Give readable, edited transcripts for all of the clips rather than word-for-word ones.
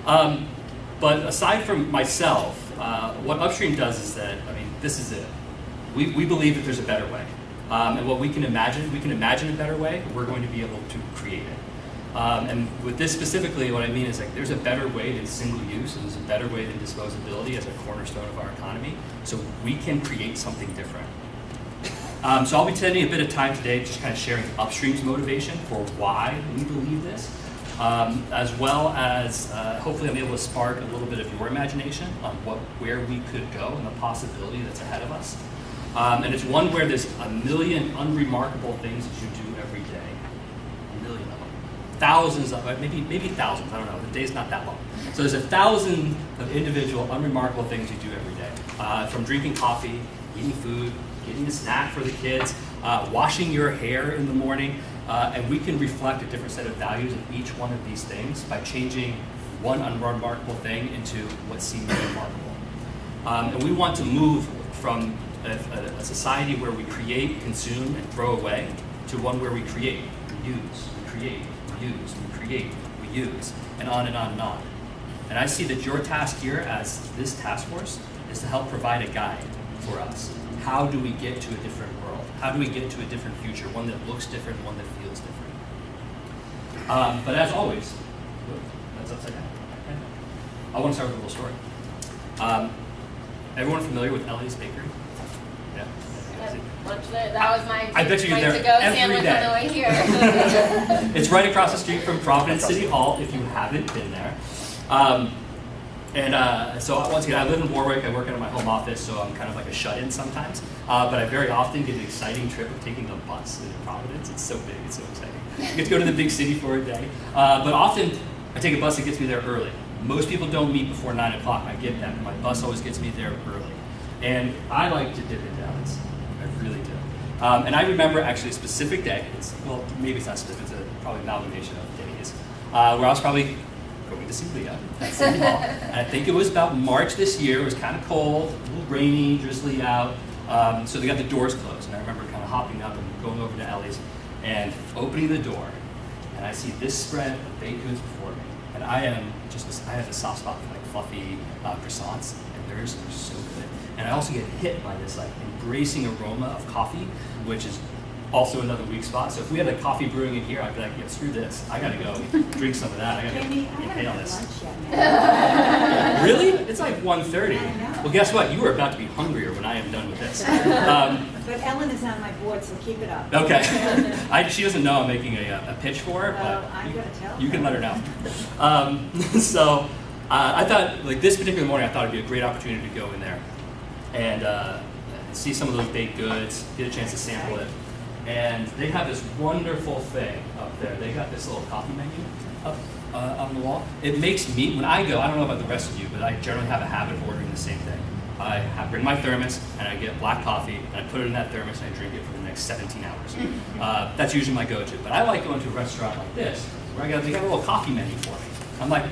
But aside from myself, what Upstream does is that, this is it. We believe that there's a better way. And what we can imagine a better way, we're going to be able to create it. And with this specifically, what I mean is like there's a better way than single use, and there's a better way than disposability as a cornerstone of our economy. So we can create something different. So I'll be spending a bit of time today just kind of sharing Upstream's motivation for why we believe this, as well as hopefully I'm able to spark a little bit of your imagination on where we could go and the possibility that's ahead of us. And it's one where there's a million unremarkable things that you do every day. A million of them. Thousands of, maybe thousands, I don't know, the day's not that long. So there's 1,000 of individual unremarkable things you do every day. From drinking coffee, eating food, getting a snack for the kids, washing your hair in the morning, and we can reflect a different set of values of each one of these things by changing one unremarkable thing into what seems remarkable. And we want to move from a society where we create, consume, and throw away to one where we create, we use, we create, we use, we create, we use, and on and on and on. And I see that your task here as this task force is to help provide a guide for us. How do we get to a different world? How do we get to a different future, one that looks different, one that feels different? But as always, that's upside down. Okay. I want to start with a little story. Everyone familiar with Elias Bakery? Yeah. That was my I bet you place you're to there go every sandwich day. on the way here. It's right across the street from Providence City Hall, if you haven't been there. So once again, I live in Warwick. I work out of my home office, so I'm kind of like a shut-in sometimes. But I very often get an exciting trip of taking the bus into Providence. It's so big, it's so exciting. I get to go to the big city for a day. But often, I take a bus that gets me there early. Most people don't meet before 9 o'clock. I get that. My bus always gets me there early. And I like to dip into Elias. I really do. And I remember actually a specific day. Maybe it's not specific. It's probably an amalgamation of days. Where I was probably going to see Leah at City Hall. And I think it was about March this year. It was kind of cold, a little rainy, drizzly out. So they got the doors closed. And I remember kind of hopping up and going over to Ellie's and opening the door. And I see this spread of baked goods before me. And I have a soft spot for like fluffy croissants. And theirs are so good. And I also get hit by this like embracing aroma of coffee, which is also another weak spot. So if we had like coffee brewing in here, I'd be like, yeah, screw this. I gotta go drink some of that. I gotta inhale this. Really? It's like 1:30. Well, guess what? You are about to be hungrier when I am done with this. But Ellen is on my board, so keep it up. Okay. She doesn't know I'm making a pitch for her, but I'm gonna tell you her. can let her know. So I thought, like this particular morning, I thought it'd be a great opportunity to go in there and see some of those baked goods, get a chance to sample it. And they have this wonderful thing up there. They got this little coffee menu up on the wall. It makes me, when I go, I don't know about the rest of you, but I generally have a habit of ordering the same thing. I bring my thermos and I get black coffee and I put it in that thermos and I drink it for the next 17 hours. That's usually my go-to. But I like going to a restaurant like this where they got a little coffee menu for me. I'm like,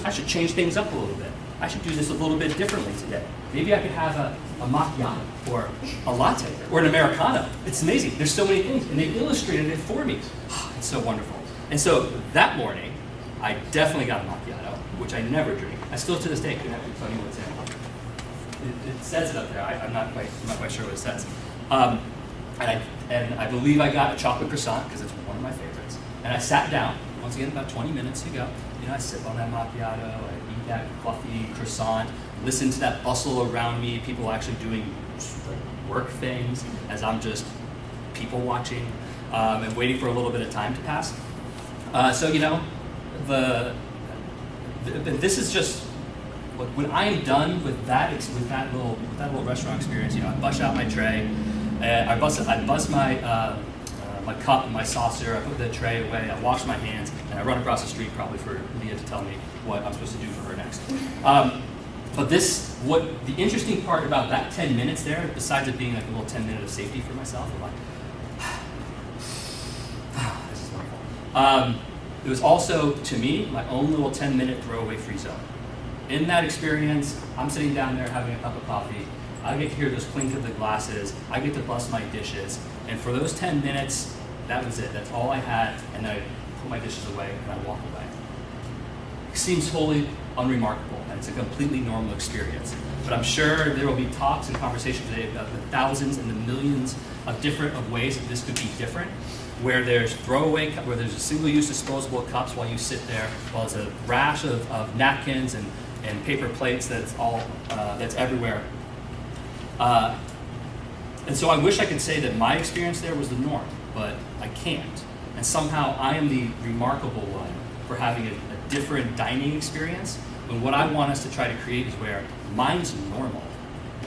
I should change things up a little bit. I should do this a little bit differently today. Maybe I could have a macchiato or a latte or an Americano. It's amazing. There's so many things. And they illustrated it for me. It's so wonderful. And so that morning, I definitely got a macchiato, which I never drink. I still to this day couldn't actually tell you what's in it. It says it up there. I'm not quite sure what it says. And I believe I got a chocolate croissant because it's one of my favorites. And I sat down, once again, about 20 minutes to go. I sip on that macchiato, I eat that fluffy croissant, listen to that bustle around me, people actually doing work things as I'm just people watching and waiting for a little bit of time to pass. This is just when I am done with that little restaurant experience. I bust out my tray, I bust my cup and my saucer, I put the tray away, I wash my hands, and I run across the street probably for Leah to tell me what I'm supposed to do for her next. But the interesting part about that 10 minutes there, besides it being like a little 10 minute of safety for myself, I'm like, this is wonderful. It was also, to me, my own little 10-minute throwaway free zone. In that experience, I'm sitting down there having a cup of coffee, I get to hear those clink of the glasses, I get to bust my dishes, and for those 10 minutes, that was it. That's all I had, and then I put my dishes away and I walk away. seems wholly unremarkable, and it's a completely normal experience. But I'm sure there will be talks and conversations today about the thousands and the millions of different ways that this could be different, where there's where there's a single-use disposable cups while you sit there, while there's a rash of napkins and paper plates that's everywhere. And so I wish I could say that my experience there was the norm, but I can't. And somehow I am the remarkable one for having a different dining experience, when what I want us to try to create is where mine's normal.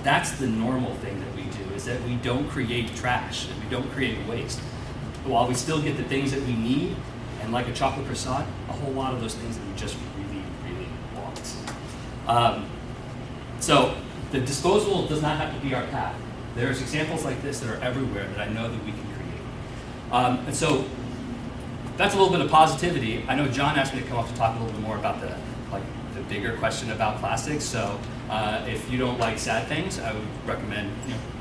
That's the normal thing that we do, is that we don't create trash, and we don't create waste. While we still get the things that we need, and like a chocolate croissant, a whole lot of those things that we just really, really want. So the disposable does not have to be our path. There's examples like this that are everywhere that I know that we can create. And so that's a little bit of positivity. I know John asked me to come up to talk a little bit more about the bigger question about plastics. So if you don't like sad things, I would recommend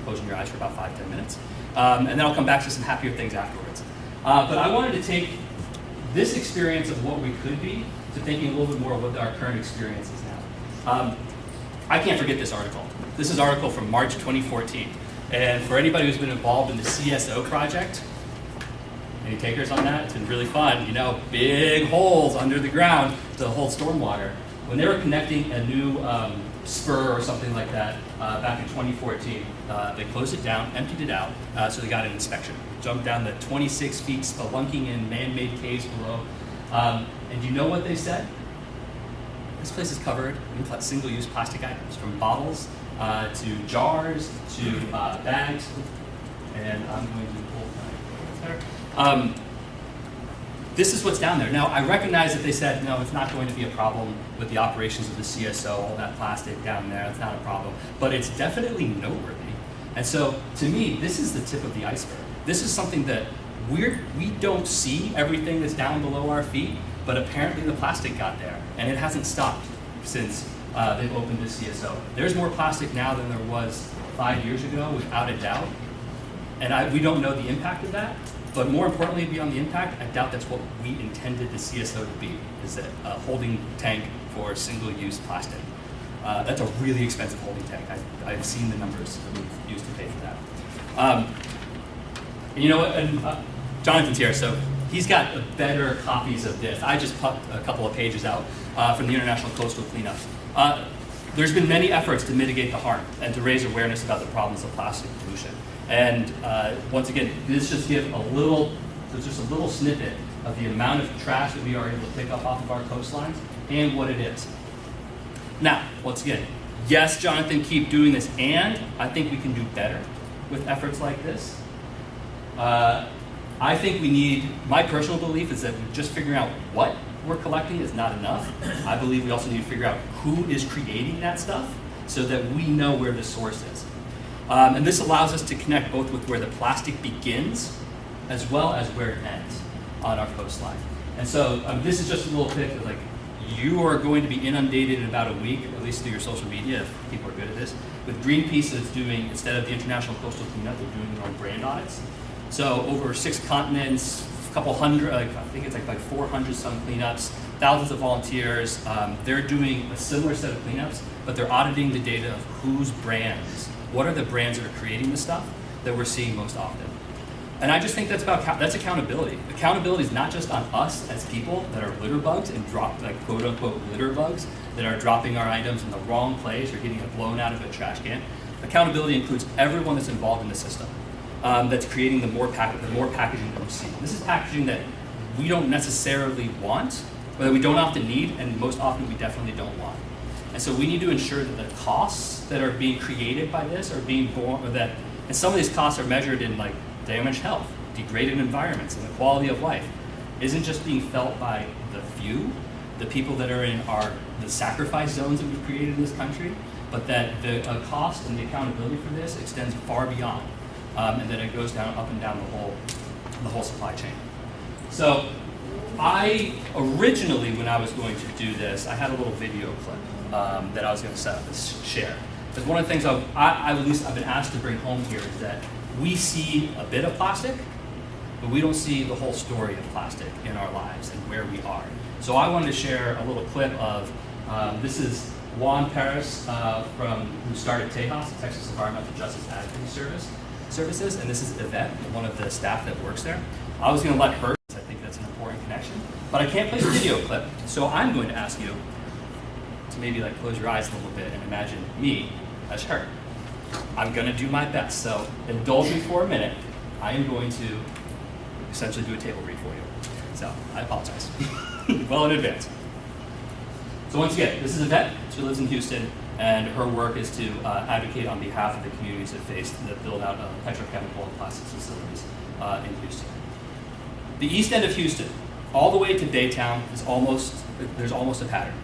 closing your eyes for about 5-10 minutes. And then I'll come back to some happier things afterwards. But I wanted to take this experience of what we could be to thinking a little bit more of what our current experience is now. I can't forget this article. This is an article from March 2014. And for anybody who's been involved in the CSO project, any takers on that? It's been really fun. Big holes under the ground to hold stormwater. When they were connecting a new spur or something like that back in 2014, they closed it down, emptied it out, so they got an inspection. Jumped down the 26 feet, spelunking in man-made caves below. And you know what they said? This place is covered in single-use plastic items, from bottles to jars to bags. And I'm going to pull my this is what's down there. Now, I recognize that they said, no, it's not going to be a problem with the operations of the CSO, all that plastic down there, it's not a problem. But it's definitely noteworthy. And so, to me, this is the tip of the iceberg. This is something that we don't see everything that's down below our feet, but apparently the plastic got there, and it hasn't stopped since they've opened the CSO. There's more plastic now than there was 5 years ago, without a doubt. And we don't know the impact of that. But more importantly, beyond the impact, I doubt that's what we intended the CSO to be, is a holding tank for single-use plastic. That's a really expensive holding tank. I've seen the numbers that we've used to pay for that. And you know what? And, Jonathan's here, so he's got better copies of this. I just plucked a couple of pages out from the International Coastal Cleanup. There's been many efforts to mitigate the harm and to raise awareness about the problems of plastic pollution. And once again, this just gives just a little snippet of the amount of trash that we are able to pick up off of our coastlines and what it is. Now, once again, yes, Jonathan, keep doing this, and I think we can do better with efforts like this. I think my personal belief is that just figuring out what we're collecting is not enough. I believe we also need to figure out who is creating that stuff so that we know where the source is. And this allows us to connect both with where the plastic begins as well as where it ends on our coastline. And so this is just a little pic of you are going to be inundated in about a week, at least through your social media, if people are good at this, with Greenpeace is doing, instead of the International Coastal Cleanup, they're doing their own brand audits. So over 6 continents, a couple hundred, I think it's like 400 some cleanups, thousands of volunteers. They're doing a similar set of cleanups, but they're auditing the data of whose brands, what are the brands that are creating the stuff that we're seeing most often. And I just think that's accountability. Accountability is not just on us as people that are litter bugs and quote unquote litter bugs that are dropping our items in the wrong place or getting it blown out of a trash can. Accountability includes everyone that's involved in the system that's creating the more packaging that we see. This is packaging that we don't necessarily want, or that we don't often need, and most often we definitely don't want. And so we need to ensure that the costs that are being created by this are being borne, and some of these costs are measured in damaged health, degraded environments, and the quality of life, isn't just being felt by the few, the people that are in the sacrifice zones that we've created in this country, but that the cost and the accountability for this extends far beyond, and that it goes up and down the whole supply chain. So I originally, when I was going to do this, I had a little video clip that I was going to set up and share. Because one of the things I've been asked to bring home here is that we see a bit of plastic, but we don't see the whole story of plastic in our lives and where we are. So I wanted to share a little clip of, this is Juan Perez who started TEJAS, the Texas Environmental Justice Advocacy Services, and this is Yvette, one of the staff that works there. I was going to let her, I think that's an important connection, but I can't play the video clip, so I'm going to ask you to maybe like close your eyes a little bit and imagine me as her. I'm going to do my best, so indulge me for a minute. I am going to essentially do a table read for you. So I apologize. Well in advance. So once again, this is Yvette. She lives in Houston, and her work is to advocate on behalf of the communities that face the build out of petrochemical and plastics facilities in Houston. The east end of Houston, all the way to Baytown, there's almost a pattern.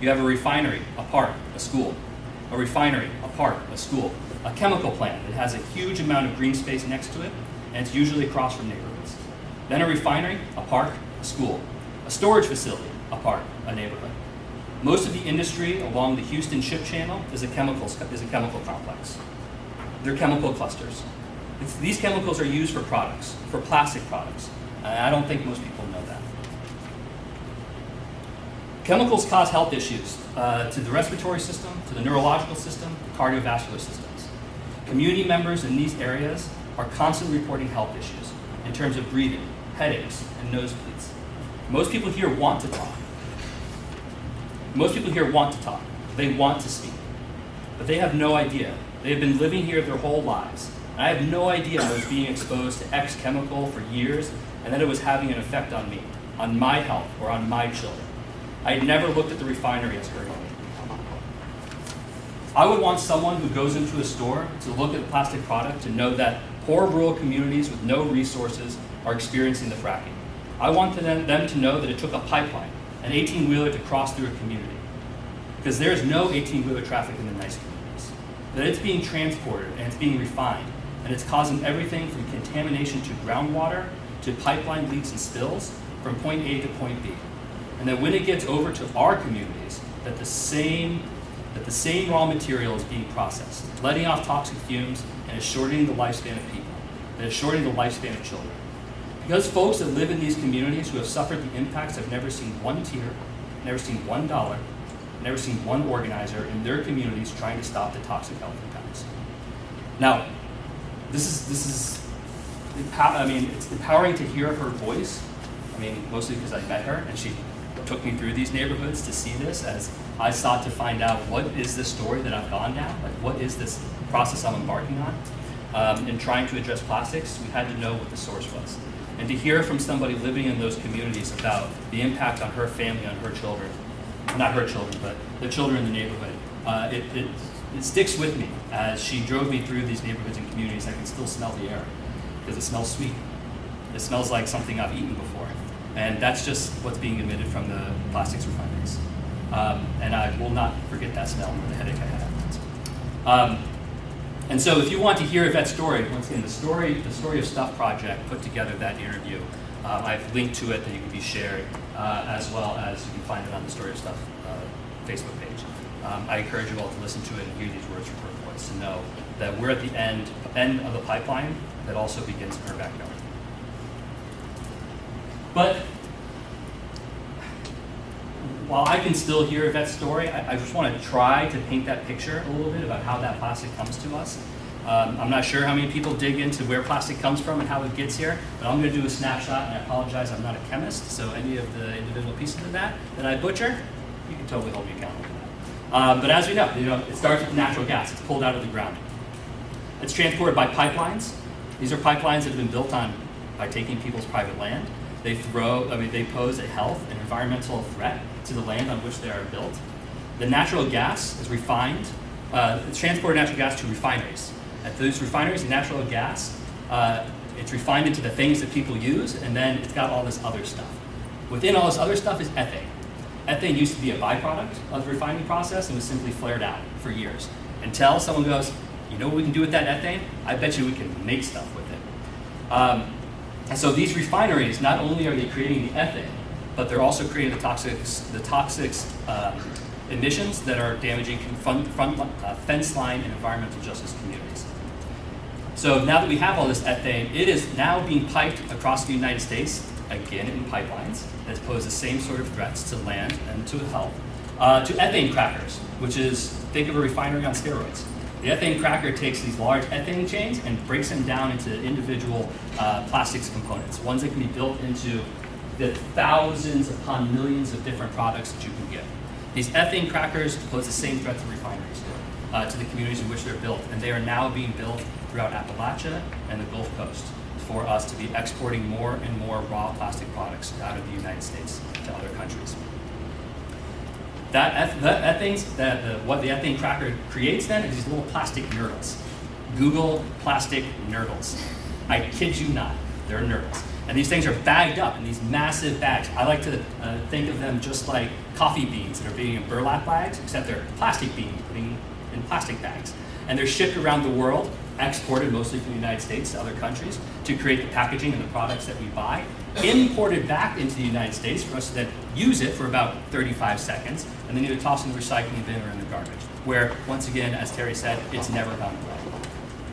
You have a refinery, a park, a school. A refinery, a park, a school. A chemical plant that has a huge amount of green space next to it, and it's usually across from neighborhoods. Then a refinery, a park, a school. A storage facility, a park, a neighborhood. Most of the industry along the Houston Ship Channel is a chemical complex. They're chemical clusters. These chemicals are used for products, for plastic products. And I don't think most people know that. Chemicals cause health issues to the respiratory system, to the neurological system, the cardiovascular systems. Community members in these areas are constantly reporting health issues in terms of breathing, headaches, and nosebleeds. Most people here want to talk. Most people here want to talk. They want to speak. But they have no idea. They have been living here their whole lives. And I have no idea I was being exposed to X chemical for years and that it was having an effect on me, on my health, or on my children. I had never looked at the refinery as hurting me. I would want someone who goes into a store to look at a plastic product to know that poor rural communities with no resources are experiencing the fracking. I want them to know that it took a pipeline, an 18-wheeler to cross through a community. Because there's no 18-wheeler traffic in the nice communities. That it's being transported and it's being refined, and it's causing everything from contamination to groundwater to pipeline leaks and spills from point A to point B. And that when it gets over to our communities, that the same raw material is being processed, letting off toxic fumes, and is shortening the lifespan of people, and is shortening the lifespan of children. Because folks that live in these communities who have suffered the impacts have never seen one tear, never seen $1, never seen one organizer in their communities trying to stop the toxic health impacts. Now, it's empowering to hear her voice. Mostly because I met her and she took me through these neighborhoods to see this as I sought to find out what is this story that I've gone down, like what is this process I'm embarking on. In trying to address plastics, we had to know what the source was. And to hear from somebody living in those communities about the impact on her family, on her children, not her children, but the children in the neighborhood, it sticks with me. As she drove me through these neighborhoods and communities, I can still smell the air because it smells sweet. It smells like something I've eaten before. And that's just what's being emitted from the plastics refineries. And I will not forget that smell nor the headache I had afterwards. And so if you want to hear Yvette's story, once again, the Story of Stuff project put together that interview. I've linked to it that you can be shared, as well as you can find it on the Story of Stuff Facebook page. I encourage you all to listen to it and hear these words from her voice to know that we're at the end of the pipeline that also begins in her backyard. But while I can still hear Yvette's story, I just want to try to paint that picture a little bit about how that plastic comes to us. I'm not sure how many people dig into where plastic comes from and how it gets here, but I'm going to do a snapshot, and I apologize, I'm not a chemist, so any of the individual pieces of that I butcher, you can totally hold me accountable for that. But as we know, it starts with natural gas. It's pulled out of the ground. It's transported by pipelines. These are pipelines that have been built by taking people's private land. They pose a health and environmental threat to the land on which they are built. The natural gas is refined. It's transported natural gas to refineries. At those refineries, the natural gas, it's refined into the things that people use, and then it's got all this other stuff. Within all this other stuff is ethane. Ethane used to be a byproduct of the refining process and was simply flared out for years. Until someone goes, you know what we can do with that ethane? I bet you we can make stuff with it. And so these refineries, not only are they creating the ethane, but they're also creating the toxic emissions that are damaging fence line and environmental justice communities. So now that we have all this ethane, it is now being piped across the United States again in pipelines, that pose the same sort of threats to land and to health, to ethane crackers, which is, think of a refinery on steroids. The ethane cracker takes these large ethane chains and breaks them down into individual plastics components, ones that can be built into the thousands upon millions of different products that you can get. These ethane crackers pose the same threat to refineries, to the communities in which they're built, and they are now being built throughout Appalachia and the Gulf Coast for us to be exporting more and more raw plastic products out of the United States to other countries. What the ethane cracker creates then is these little plastic nurdles. Google plastic nurdles. I kid you not, they're nurdles. And these things are bagged up in these massive bags. I like to think of them just like coffee beans that are being in burlap bags, except they're plastic beans putting in plastic bags. And they're shipped around the world, exported mostly from the United States to other countries to create the packaging and the products that we buy, imported back into the United States for us to then use it for about 35 seconds, and then either toss in the recycling bin or in the garbage, where, once again, as Terry said, it's never gone away.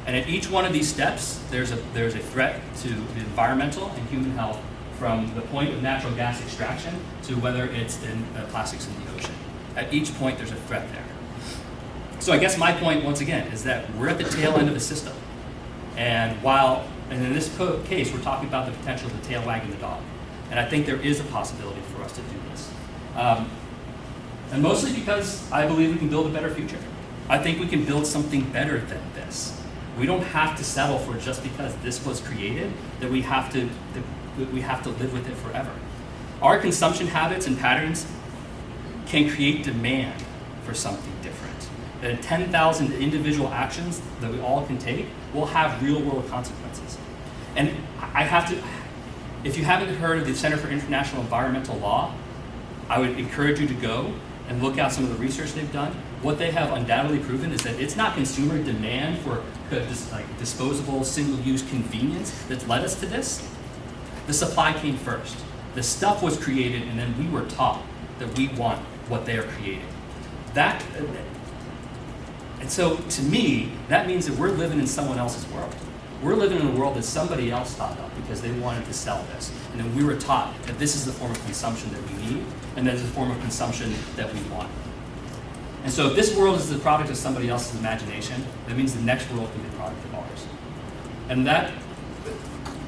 And at each one of these steps, there's a threat to the environmental and human health, from the point of natural gas extraction to whether it's in plastics in the ocean. At each point, there's a threat there. So I guess my point, once again, is that we're at the tail end of the system. And in this case, we're talking about the potential of the tail wagging the dog. And I think there is a possibility for us to do this. And mostly because I believe we can build a better future. I think we can build something better than this. We don't have to settle for just because this was created that we have to live with it forever. Our consumption habits and patterns can create demand for something different. And 10,000 individual actions that we all can take will have real-world consequences. And if you haven't heard of the Center for International Environmental Law, I would encourage you to go and look at some of the research they've done. What they have undoubtedly proven is that it's not consumer demand for disposable, single-use convenience that's led us to this. The supply came first. The stuff was created, and then we were taught that we want what they are creating. And so, to me, that means that we're living in someone else's world. We're living in a world that somebody else thought up because they wanted to sell this. And then we were taught that this is the form of consumption that we need, and that is the form of consumption that we want. And so if this world is the product of somebody else's imagination, that means the next world can be the product of ours. And that,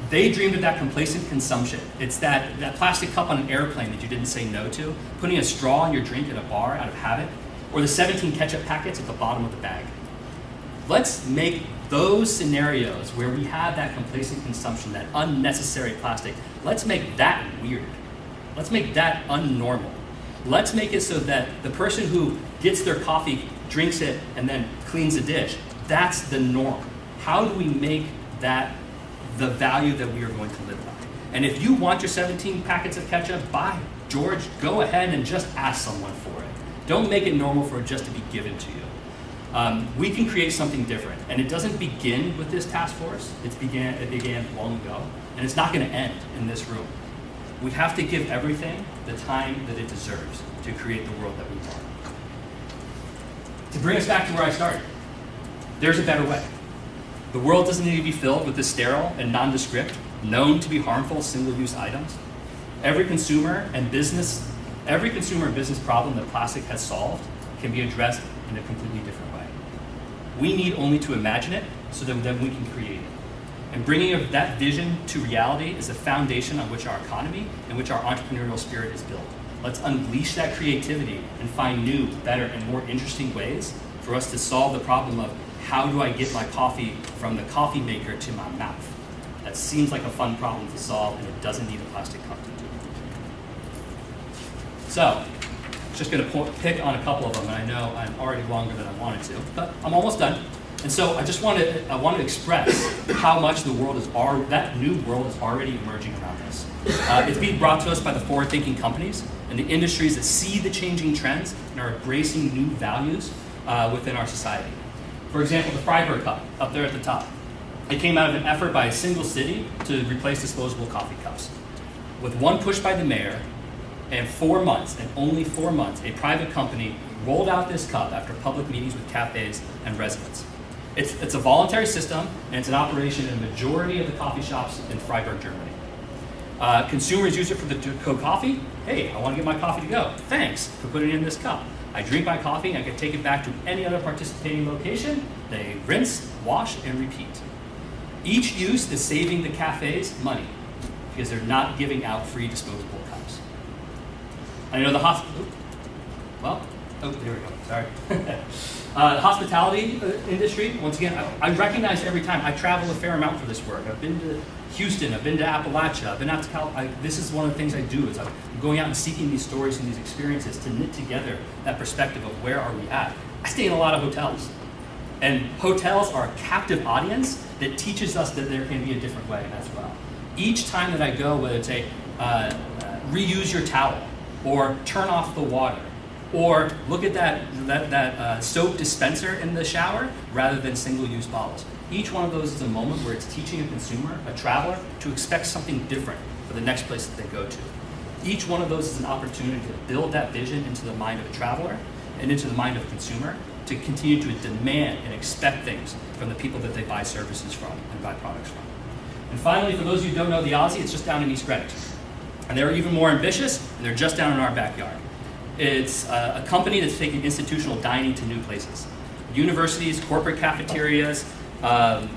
they dreamed of that complacent consumption. It's that plastic cup on an airplane that you didn't say no to, putting a straw in your drink at a bar out of habit, or the 17 ketchup packets at the bottom of the bag. Let's make those scenarios where we have that complacent consumption, that unnecessary plastic, let's make that weird. Let's make that unnormal. Let's make it so that the person who gets their coffee, drinks it, and then cleans the dish, that's the norm. How do we make that the value that we are going to live by? And if you want your 17 packets of ketchup, by George, go ahead and just ask someone for it. Don't make it normal for it just to be given to you. We can create something different, and it doesn't begin with this task force. It began long ago, and it's not going to end in this room. We have to give everything the time that it deserves to create the world that we want. To bring us back to where I started, there's a better way. The world doesn't need to be filled with the sterile and nondescript, known to be harmful single-use items. Every consumer and business problem that plastic has solved can be addressed in a completely different way. We need only to imagine it so that then we can create it. And bringing that vision to reality is the foundation on which our economy and which our entrepreneurial spirit is built. Let's unleash that creativity and find new, better, and more interesting ways for us to solve the problem of how do I get my coffee from the coffee maker to my mouth? That seems like a fun problem to solve, and it doesn't need a plastic cup to do it. So, just going to pick on a couple of them, and I know I'm already longer than I wanted to, but I'm almost done. And so I want to express how much that new world is already emerging around us. It's being brought to us by the forward-thinking companies and the industries that see the changing trends and are embracing new values within our society. For example, the Freiburg Cup, up there at the top. It came out of an effort by a single city to replace disposable coffee cups. With one push by the mayor, and 4 months, and only 4 months, a private company rolled out this cup after public meetings with cafes and residents. It's a voluntary system, and it's an operation in a majority of the coffee shops in Freiburg, Germany. Consumers use it for the to-go coffee. Hey, I want to get my coffee to go. Thanks for putting it in this cup. I drink my coffee, I can take it back to any other participating location. They rinse, wash, and repeat. Each use is saving the cafes money because they're not giving out free disposable cups. I know the hospital. Well, oh, there we go. Sorry. The hospitality industry. Once again, I recognize every time I travel a fair amount for this work. I've been to Houston. I've been to Appalachia. I've been out to Cal. This is one of the things I do. Is I'm going out and seeking these stories and these experiences to knit together that perspective of where are we at. I stay in a lot of hotels, and hotels are a captive audience that teaches us that there can be a different way as well. Each time that I go, whether it's a reuse your towel, or turn off the water, or look at that soap dispenser in the shower rather than single-use bottles. Each one of those is a moment where it's teaching a consumer, a traveler, to expect something different for the next place that they go to. Each one of those is an opportunity to build that vision into the mind of a traveler and into the mind of a consumer to continue to demand and expect things from the people that they buy services from and buy products from. And finally, for those of you who don't know the Aussie, it's just down in East Greenwich. And they're even more ambitious, and they're just down in our backyard. It's a company that's taking institutional dining to new places. Universities, corporate cafeterias, go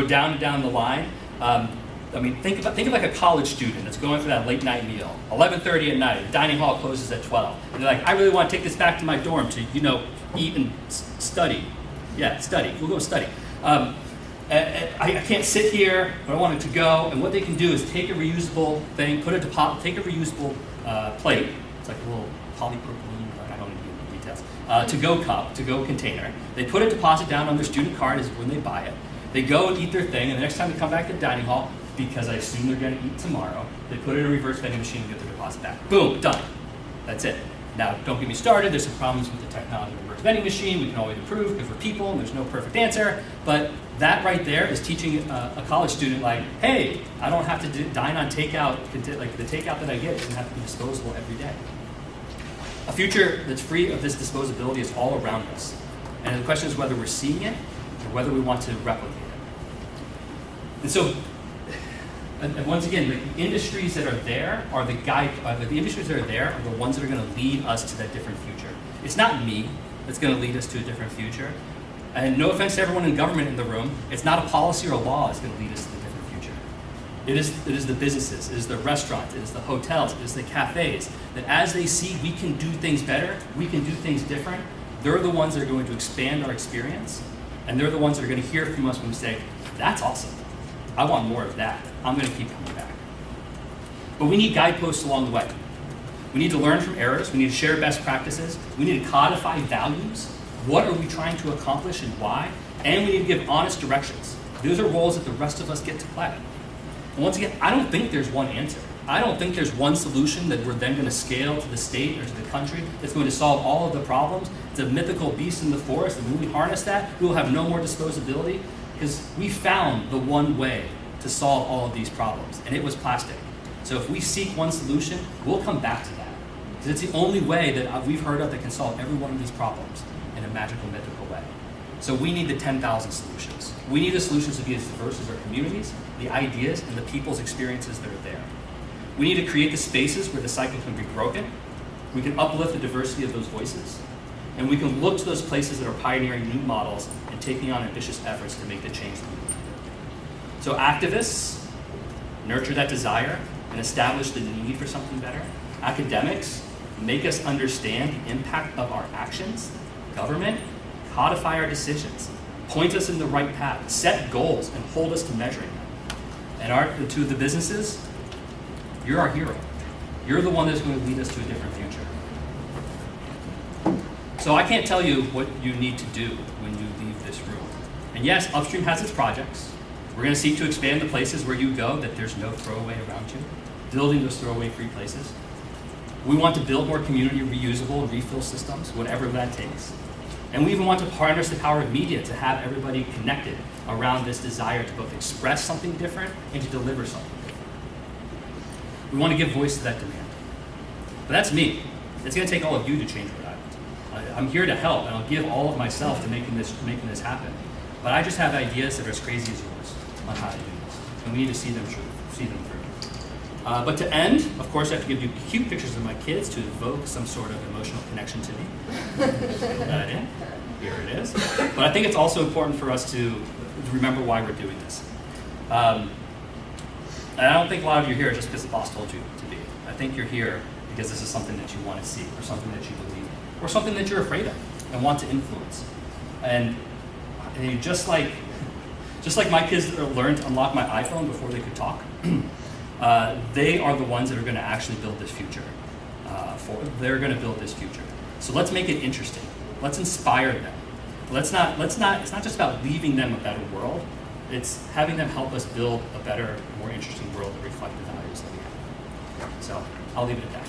down and down the line. I mean, think of like a college student that's going for that late night meal, 11:30 at night. The dining hall closes at 12, and they're like, I really want to take this back to my dorm to, eat and study. Yeah, study. We'll go study. I can't sit here, but I want it to go. And what they can do is take a reusable thing, take a reusable plate. It's like a little polypropylene, I don't need to get into details. To-go cup, to-go container. They put a deposit down on their student card is when they buy it. They go and eat their thing, and the next time they come back to the dining hall, because I assume they're going to eat tomorrow, they put it in a reverse vending machine and get their deposit back. Boom, done. That's it. Now, don't get me started. There's some problems with the technology of the reverse vending machine. We can always improve because we're people and there's no perfect answer. But that right there is teaching a college student, like, hey, I don't have to dine on takeout. Like the takeout that I get doesn't have to be disposable every day. A future that's free of this disposability is all around us. And the question is whether we're seeing it or whether we want to replicate it. And so, and once again, the industries that are there are the industries that are there are the ones that are going to lead us to that different future. It's not me that's going to lead us to a different future. And no offense to everyone in government in the room, it's not a policy or a law that's going to lead us to the different future. It is the businesses, it is the restaurants, it is the hotels, it is the cafes, that as they see we can do things better, we can do things different, they're the ones that are going to expand our experience, and they're the ones that are going to hear from us when we say, that's awesome. I want more of that. I'm going to keep coming back. But we need guideposts along the way. We need to learn from errors. We need to share best practices. We need to codify values. What are we trying to accomplish and why? And we need to give honest directions. Those are roles that the rest of us get to play. And once again, I don't think there's one answer. I don't think there's one solution that we're then going to scale to the state or to the country that's going to solve all of the problems. It's a mythical beast in the forest, and when we harness that, we will have no more disposability. Because we found the one way to solve all of these problems, and it was plastic. So if we seek one solution, we'll come back to that. Because it's the only way that we've heard of that can solve every one of these problems in a magical, mythical way. So we need the 10,000 solutions. We need the solutions to be as diverse as our communities, the ideas, and the people's experiences that are there. We need to create the spaces where the cycle can be broken. We can uplift the diversity of those voices. And we can look to those places that are pioneering new models and taking on ambitious efforts to make the change that we need. So activists, nurture that desire and establish the need for something better. Academics, make us understand the impact of our actions. Government, codify our decisions. Point us in the right path. Set goals and hold us to measuring them. And to the businesses, you're our hero. You're the one that's going to lead us to a different future. So I can't tell you what you need to do when you leave this room. And yes, Upstream has its projects. We're going to seek to expand the places where you go that there's no throwaway around you, building those throwaway-free places. We want to build more community reusable refill systems, whatever that takes. And we even want to harness the power of media to have everybody connected around this desire to both express something different and to deliver something different. We want to give voice to that demand. But that's me. It's going to take all of you to change what I want. I'm here to help, and I'll give all of myself to making this happen. But I just have ideas that are as crazy as yours on how to do this, and we need to see them through. But to end, of course, I have to give you cute pictures of my kids to evoke some sort of emotional connection to me. Fill that in. Here it is. But I think it's also important for us to remember why we're doing this. And I don't think a lot of you are here just because the boss told you to be. I think you're here because this is something that you want to see, or something that you believe in, or something that you're afraid of and want to influence. And you just like my kids learned to unlock my iPhone before they could talk, they are the ones that are going to actually build this future. They're going to build this future. So let's make it interesting. Let's inspire them. It's not just about leaving them a better world. It's having them help us build a better, more interesting world that reflects the values that we have. So I'll leave it at that.